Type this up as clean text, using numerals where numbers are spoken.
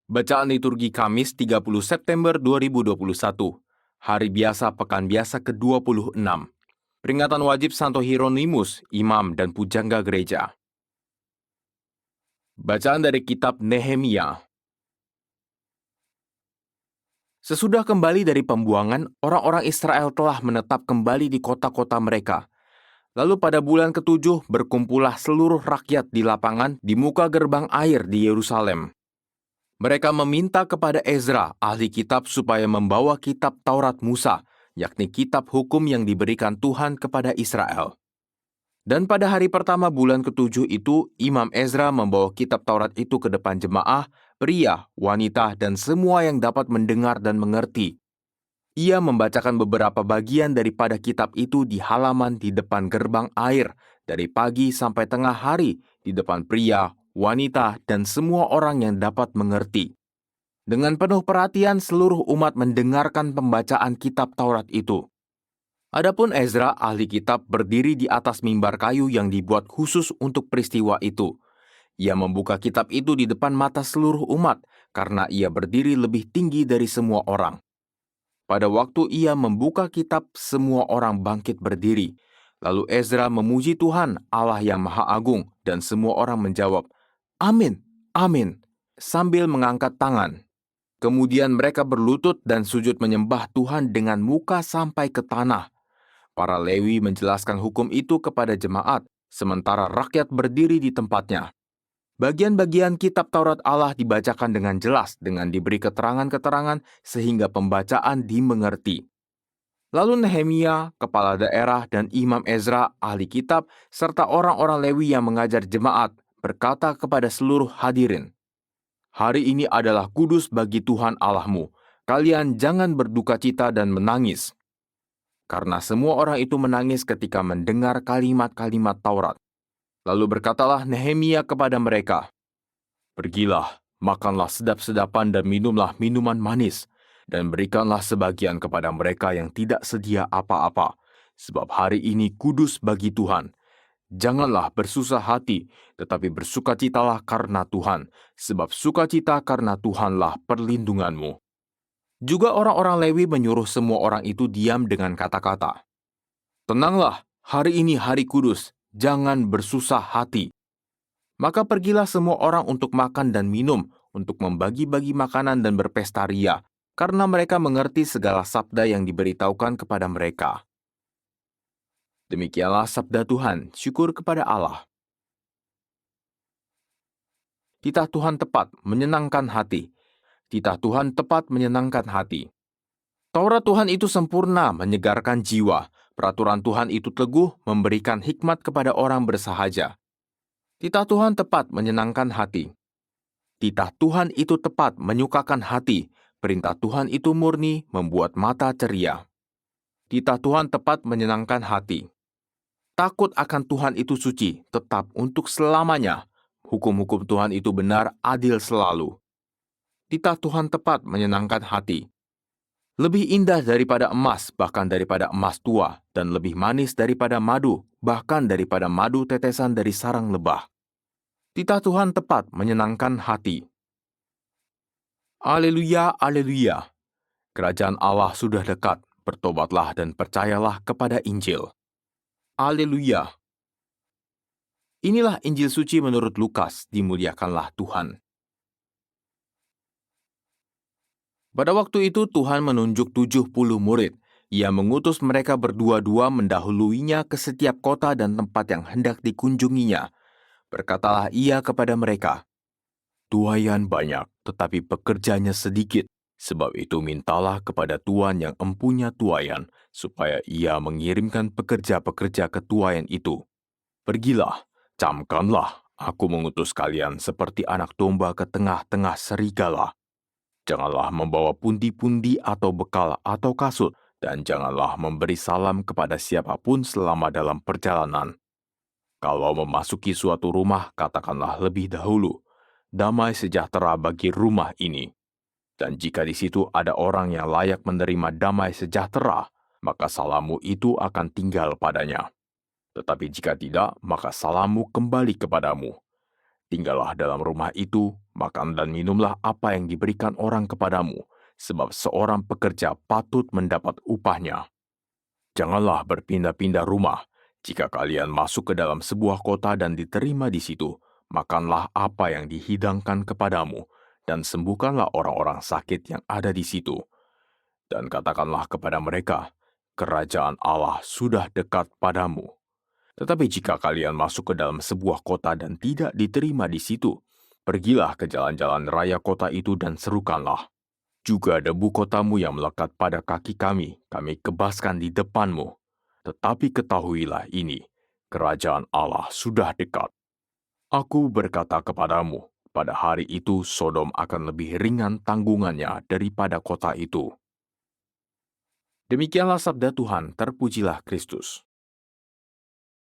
Bacaan liturgi Kamis 30 September 2021. Hari biasa Pekan Biasa ke-26. Peringatan wajib Santo Hieronymus, imam dan pujangga gereja. Bacaan dari kitab Nehemia. Sesudah kembali dari pembuangan, orang-orang Israel telah menetap kembali di kota-kota mereka. Lalu pada bulan ke-7 berkumpullah seluruh rakyat di lapangan di muka gerbang air di Yerusalem. Mereka meminta kepada Ezra, ahli kitab, supaya membawa kitab Taurat Musa, yakni kitab hukum yang diberikan Tuhan kepada Israel. Dan pada hari pertama bulan ke-7 itu, Imam Ezra membawa kitab Taurat itu ke depan jemaah, pria, wanita, dan semua yang dapat mendengar dan mengerti. Ia membacakan beberapa bagian daripada kitab itu di halaman di depan gerbang air, dari pagi sampai tengah hari, di depan pria, wanita, dan semua orang yang dapat mengerti. Dengan penuh perhatian, seluruh umat mendengarkan pembacaan kitab Taurat itu. Adapun Ezra, ahli kitab, berdiri di atas mimbar kayu yang dibuat khusus untuk peristiwa itu. Ia membuka kitab itu di depan mata seluruh umat, karena ia berdiri lebih tinggi dari semua orang. Pada waktu ia membuka kitab, semua orang bangkit berdiri. Lalu Ezra memuji Tuhan, Allah yang Maha Agung, dan semua orang menjawab, "Amin, amin," sambil mengangkat tangan. Kemudian mereka berlutut dan sujud menyembah Tuhan dengan muka sampai ke tanah. Para Lewi menjelaskan hukum itu kepada jemaat, sementara rakyat berdiri di tempatnya. Bagian-bagian kitab Taurat Allah dibacakan dengan jelas, dengan diberi keterangan-keterangan sehingga pembacaan dimengerti. Lalu Nehemia, kepala daerah, dan Imam Ezra, ahli kitab, serta orang-orang Lewi yang mengajar jemaat, berkata kepada seluruh hadirin, "Hari ini adalah kudus bagi Tuhan Allahmu. Kalian jangan berduka cita dan menangis." Karena semua orang itu menangis ketika mendengar kalimat-kalimat Taurat. Lalu berkatalah Nehemia kepada mereka, "Pergilah, makanlah sedap-sedapan dan minumlah minuman manis, dan berikanlah sebagian kepada mereka yang tidak sedia apa-apa, sebab hari ini kudus bagi Tuhan. Janganlah bersusah hati, tetapi bersukacitalah karena Tuhan, sebab sukacita karena Tuhanlah perlindunganmu." Juga orang-orang Lewi menyuruh semua orang itu diam dengan kata-kata, "Tenanglah, hari ini hari kudus, jangan bersusah hati." Maka pergilah semua orang untuk makan dan minum, untuk membagi-bagi makanan dan berpesta ria, karena mereka mengerti segala sabda yang diberitahukan kepada mereka. Demikianlah sabda Tuhan, syukur kepada Allah. Titah Tuhan tepat, menyenangkan hati. Titah Tuhan tepat, menyenangkan hati. Taurat Tuhan itu sempurna, menyegarkan jiwa. Peraturan Tuhan itu teguh, memberikan hikmat kepada orang bersahaja. Titah Tuhan tepat, menyenangkan hati. Titah Tuhan itu tepat, menyukakan hati. Perintah Tuhan itu murni, membuat mata ceria. Titah Tuhan tepat, menyenangkan hati. Takut akan Tuhan itu suci, tetap untuk selamanya. Hukum-hukum Tuhan itu benar, adil selalu. Titah Tuhan tepat, menyenangkan hati. Lebih indah daripada emas, bahkan daripada emas tua, dan lebih manis daripada madu, bahkan daripada madu tetesan dari sarang lebah. Titah Tuhan tepat, menyenangkan hati. Haleluya, haleluya. Kerajaan Allah sudah dekat, bertobatlah dan percayalah kepada Injil. Haleluya. Inilah Injil suci menurut Lukas, dimuliakanlah Tuhan. Pada waktu itu Tuhan menunjuk 70 murid. Ia mengutus mereka berdua-dua mendahuluinya ke setiap kota dan tempat yang hendak dikunjunginya. Berkatalah ia kepada mereka, "Tuaian banyak, tetapi pekerjanya sedikit. Sebab itu mintalah kepada Tuhan yang empunya tuaian, supaya ia mengirimkan pekerja-pekerja ke tuaian itu. Pergilah, camkanlah, aku mengutus kalian seperti anak domba ke tengah-tengah serigala. Janganlah membawa pundi-pundi atau bekal atau kasut, dan janganlah memberi salam kepada siapapun selama dalam perjalanan. Kalau memasuki suatu rumah, katakanlah lebih dahulu, 'Damai sejahtera bagi rumah ini.' Dan jika di situ ada orang yang layak menerima damai sejahtera, maka salammu itu akan tinggal padanya. Tetapi jika tidak, maka salammu kembali kepadamu. Tinggallah dalam rumah itu, makan dan minumlah apa yang diberikan orang kepadamu, sebab seorang pekerja patut mendapat upahnya. Janganlah berpindah-pindah rumah. Jika kalian masuk ke dalam sebuah kota dan diterima di situ, makanlah apa yang dihidangkan kepadamu, dan sembuhkanlah orang-orang sakit yang ada di situ. Dan katakanlah kepada mereka, kerajaan Allah sudah dekat padamu. Tetapi jika kalian masuk ke dalam sebuah kota dan tidak diterima di situ, pergilah ke jalan-jalan raya kota itu dan serukanlah. Juga debu kotamu yang melekat pada kaki kami kebaskan di depanmu. Tetapi ketahuilah ini, kerajaan Allah sudah dekat. Aku berkata kepadamu, pada hari itu Sodom akan lebih ringan tanggungannya daripada kota itu. Demikianlah sabda Tuhan, terpujilah Kristus.